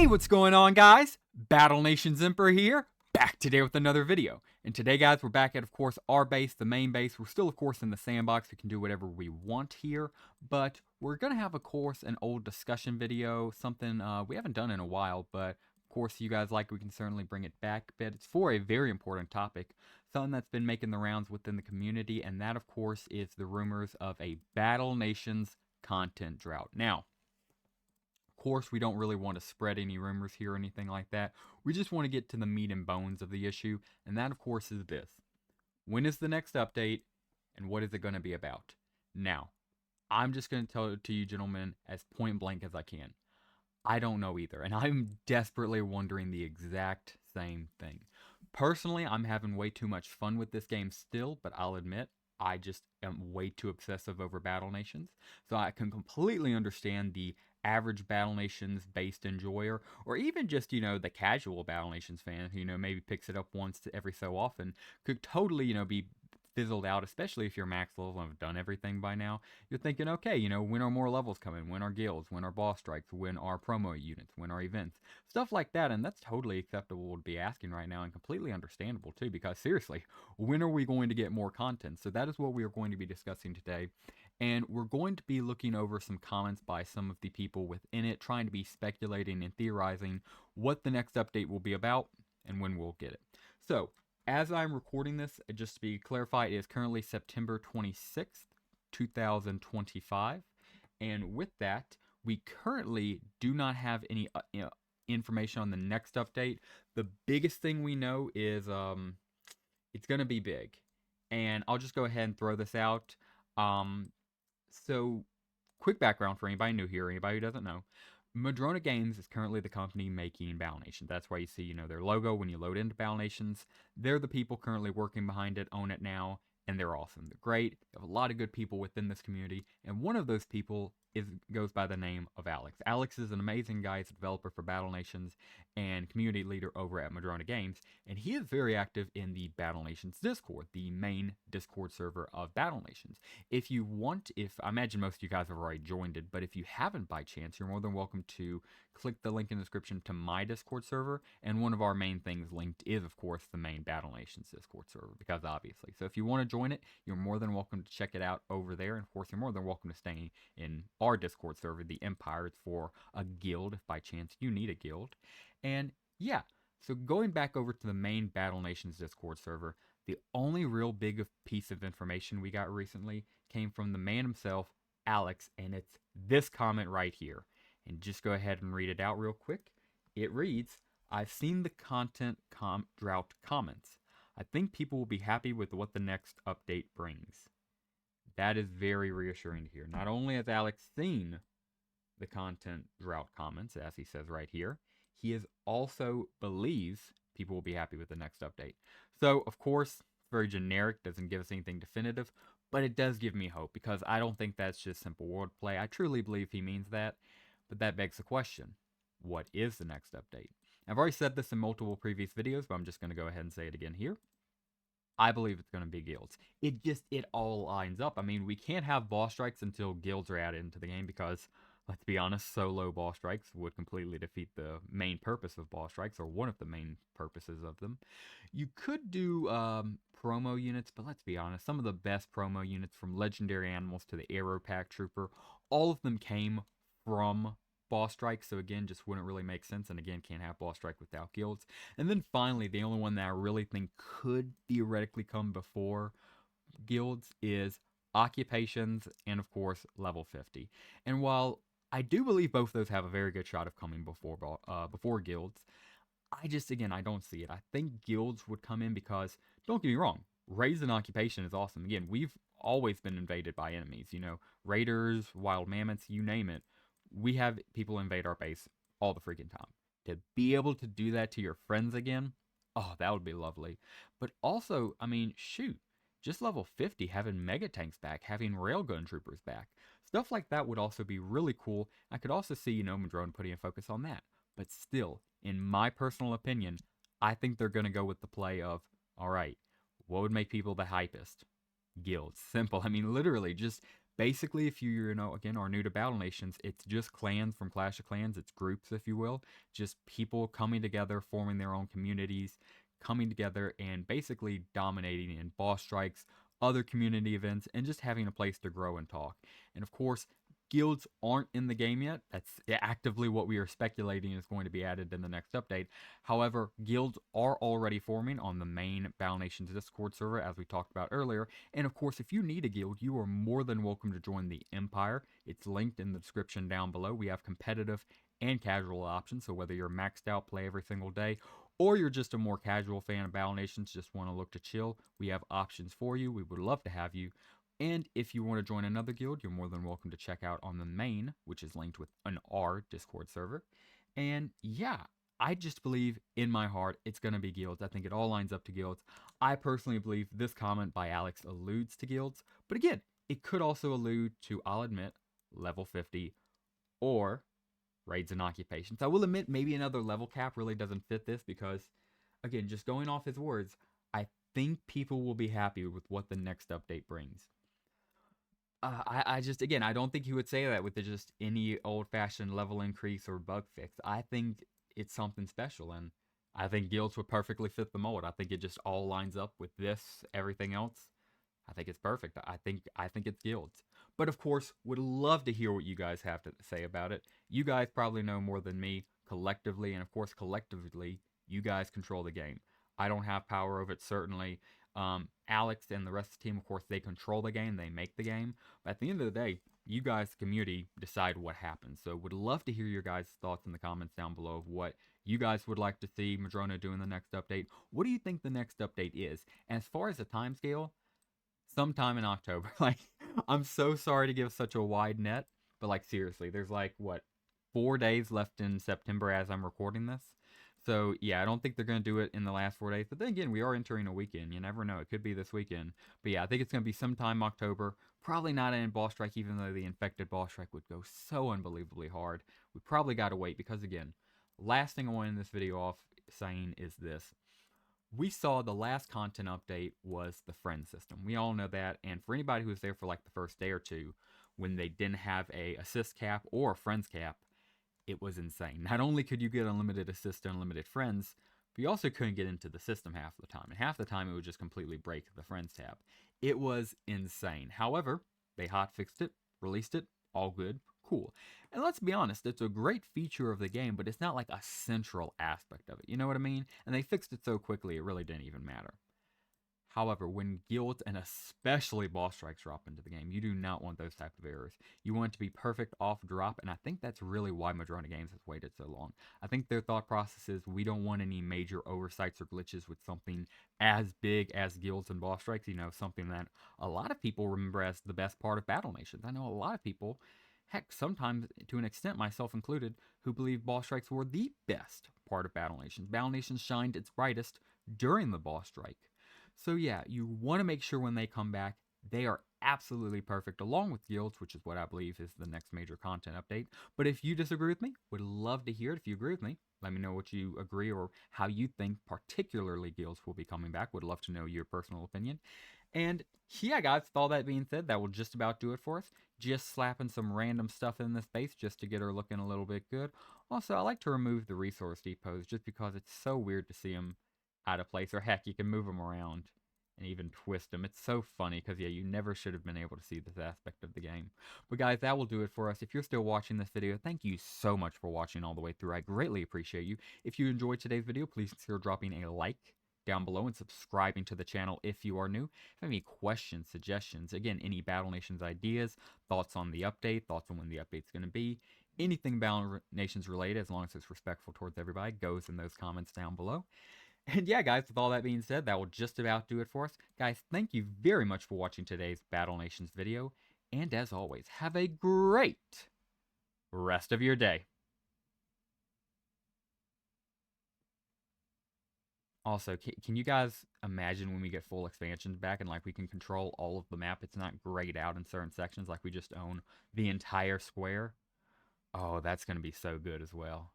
What's going on, guys? Battle Nations Emperor here, back today with another video. And today, guys, we're back at, of course, our base, the main base. We're still, of course, in the sandbox. We can do whatever we want here, but we're going to have, of course, an old discussion video, something we haven't done in a while, but, of course, you guys like, we can certainly bring it back a bit. It's for a very important topic, something that's been making the rounds within the community, and that, of course, is the rumors of a Battle Nations content drought. Now, of course, we don't really want to spread any rumors here or anything like that. We just want to get to the meat and bones of the issue, and that, of course, is this. When is the next update, and what is it going to be about? Now, I'm just going to tell it to you, gentlemen, as point blank as I can. I don't know either, and I'm desperately wondering the exact same thing. Personally, I'm having way too much fun with this game still, but I'll admit, I just am way too obsessive over Battle Nations. So I can completely understand the average Battle Nations based enjoyer, or even just, the casual Battle Nations fan who, maybe picks it up once every so often, could totally, be fizzled out, especially if you're max level and have done everything by now. You're thinking, okay, when are more levels coming? When are guilds? When are boss strikes? When are promo units? When are events? Stuff like that, and that's totally acceptable to be asking right now, and completely understandable too, because seriously, when are we going to get more content? So that is what we are going to be discussing today. And we're going to be looking over some comments by some of the people within it, trying to be speculating and theorizing what the next update will be about and when we'll get it. So, as I'm recording this, just to be clarified, it is currently September 26th, 2025. And with that, we currently do not have any information on the next update. The biggest thing we know is it's going to be big. And I'll just go ahead and throw this out. So, quick background for anybody new here, anybody who doesn't know. Madrona Games is currently the company making Battle Nations. That's why you see, their logo when you load into Battle Nations. They're the people currently working behind it, own it now, and they're awesome. They're great. They have a lot of good people within this community, and one of those people goes by the name of Alex. Alex is an amazing guy. He's a developer for Battle Nations and community leader over at Madrona Games, and he is very active in the Battle Nations Discord, the main Discord server of Battle Nations. If you want, I imagine most of you guys have already joined it, but if you haven't by chance, you're more than welcome to click the link in the description to my Discord server, and one of our main things linked is, of course, the main Battle Nations Discord server, because obviously. So if you want to join it, you're more than welcome to check it out over there, and of course, you're more than welcome to stay in our Discord server, the Empire. It's for a guild, if by chance you need a guild. And yeah, so going back over to the main Battle Nations Discord server, the only real big piece of information we got recently came from the man himself, Alex, and it's this comment right here. And just go ahead and read it out real quick. It reads, "I've seen the content drought comments. I think people will be happy with what the next update brings." That is very reassuring to hear. Not only has Alex seen the content drought comments, as he says right here, he is also believes people will be happy with the next update. So, of course, it's very generic, doesn't give us anything definitive, but it does give me hope, because I don't think that's just simple wordplay. I truly believe he means that, but that begs the question, what is the next update? I've already said this in multiple previous videos, but I'm just going to go ahead and say it again here. I believe it's going to be guilds. It all lines up. I mean, we can't have boss strikes until guilds are added into the game, because, let's be honest, solo boss strikes would completely defeat the main purpose of boss strikes, or one of the main purposes of them. You could do promo units, but let's be honest, some of the best promo units, from legendary animals to the Arrow Pack Trooper, all of them came from boss strike, so again, just wouldn't really make sense, and again, can't have boss strike without guilds. And then finally, the only one that I really think could theoretically come before guilds is occupations, and of course, level 50. And while I do believe both those have a very good shot of coming before guilds, I don't see it. I think guilds would come in because, don't get me wrong, raids and occupation is awesome. Again, we've always been invaded by enemies, raiders, wild mammoths, you name it. We have people invade our base all the freaking time. To be able to do that to your friends again, oh, that would be lovely. But also, I mean, shoot, just level 50, having mega tanks back, having railgun troopers back, stuff like that would also be really cool. I could also see, Madrone putting a focus on that. But still, in my personal opinion, I think they're going to go with the play of, all right, what would make people the hypest? Guilds. Simple. I mean, literally, just Basically, if you know, again, are new to Battle Nations, it's just clans from Clash of Clans. It's groups, if you will, just people coming together, forming their own communities, coming together and basically dominating in boss strikes, other community events, and just having a place to grow and talk. And of course, guilds aren't in the game yet. That's actively what we are speculating is going to be added in the next update. However, guilds are already forming on the main Battle Nations Discord server, as we talked about earlier. And of course, if you need a guild, you are more than welcome to join the Empire. It's linked in the description down below. We have competitive and casual options, so whether you're maxed out, play every single day, or you're just a more casual fan of Battle Nations, just want to look to chill, we have options for you. We would love to have you. And if you want to join another guild, you're more than welcome to check out on the main, which is linked with an R Discord server. And yeah, I just believe in my heart it's going to be guilds. I think it all lines up to guilds. I personally believe this comment by Alex alludes to guilds. But again, it could also allude to, I'll admit, level 50 or raids and occupations. I will admit maybe another level cap really doesn't fit this because, again, just going off his words, I think people will be happy with what the next update brings. I just, again, I don't think he would say that with just any old-fashioned level increase or bug fix. I think it's something special, and I think guilds would perfectly fit the mold. I think it just all lines up with this, everything else. I think it's perfect. I think it's guilds. But of course, would love to hear what you guys have to say about it. You guys probably know more than me collectively, and of course, collectively, you guys control the game. I don't have power over it, certainly. Alex and the rest of the team, of course, they control the game, they make the game. But at the end of the day, you guys, the community, decide what happens. So would love to hear your guys' thoughts in the comments down below of what you guys would like to see Madrona do in the next update. What do you think the next update is? And as far as the timescale, sometime in October. Like, I'm so sorry to give such a wide net, but like seriously, there's like what 4 days left in September as I'm recording this. So yeah, I don't think they're gonna do it in the last 4 days. But then again, we are entering a weekend. You never know; it could be this weekend. But yeah, I think it's gonna be sometime October. Probably not an boss strike, even though the infected boss strike would go so unbelievably hard. We probably gotta wait because again, last thing I want to end this video off saying is this: we saw the last content update was the friend system. We all know that, and for anybody who was there for like the first day or two, when they didn't have a assist cap or a friends cap, it was insane. Not only could you get unlimited assist and unlimited friends, but you also couldn't get into the system half the time. And half the time it would just completely break the friends tab. It was insane. However, they hotfixed it, released it, all good, cool. And let's be honest, it's a great feature of the game, but it's not like a central aspect of it. You know what I mean? And they fixed it so quickly, it really didn't even matter. However, when guilds and especially boss strikes drop into the game, you do not want those type of errors. You want it to be perfect off drop, and I think that's really why Madrona Games has waited so long. I think their thought process is we don't want any major oversights or glitches with something as big as guilds and boss strikes. You know, something that a lot of people remember as the best part of Battle Nations. I know a lot of people, heck, sometimes to an extent, myself included, who believe boss strikes were the best part of Battle Nations. Battle Nations shined its brightest during the boss strike. So yeah, you want to make sure when they come back, they are absolutely perfect, along with guilds, which is what I believe is the next major content update. But if you disagree with me, would love to hear it. If you agree with me, let me know what you agree or how you think particularly guilds will be coming back. Would love to know your personal opinion. And yeah, guys, with all that being said, that will just about do it for us. Just slapping some random stuff in this base just to get her looking a little bit good. Also, I like to remove the resource depots just because it's so weird to see them out of place. Or heck, you can move them around and even twist them. It's so funny because, yeah, you never should have been able to see this aspect of the game. But guys, that will do it for us. If you're still watching this video, thank you so much for watching all the way through. I greatly appreciate you. If you enjoyed today's video, please consider dropping a like down below and subscribing to the channel if you are new. If you have any questions, suggestions, again, any Battle Nations ideas, thoughts on the update, thoughts on when the update's going to be, anything Battle Nations related, as long as it's respectful towards everybody, goes in those comments down below. And yeah, guys, with all that being said, that will just about do it for us. Guys, thank you very much for watching today's Battle Nations video. And as always, have a great rest of your day. Also, can you guys imagine when we get full expansions back and like we can control all of the map? It's not grayed out in certain sections, like we just own the entire square. Oh, that's going to be so good as well.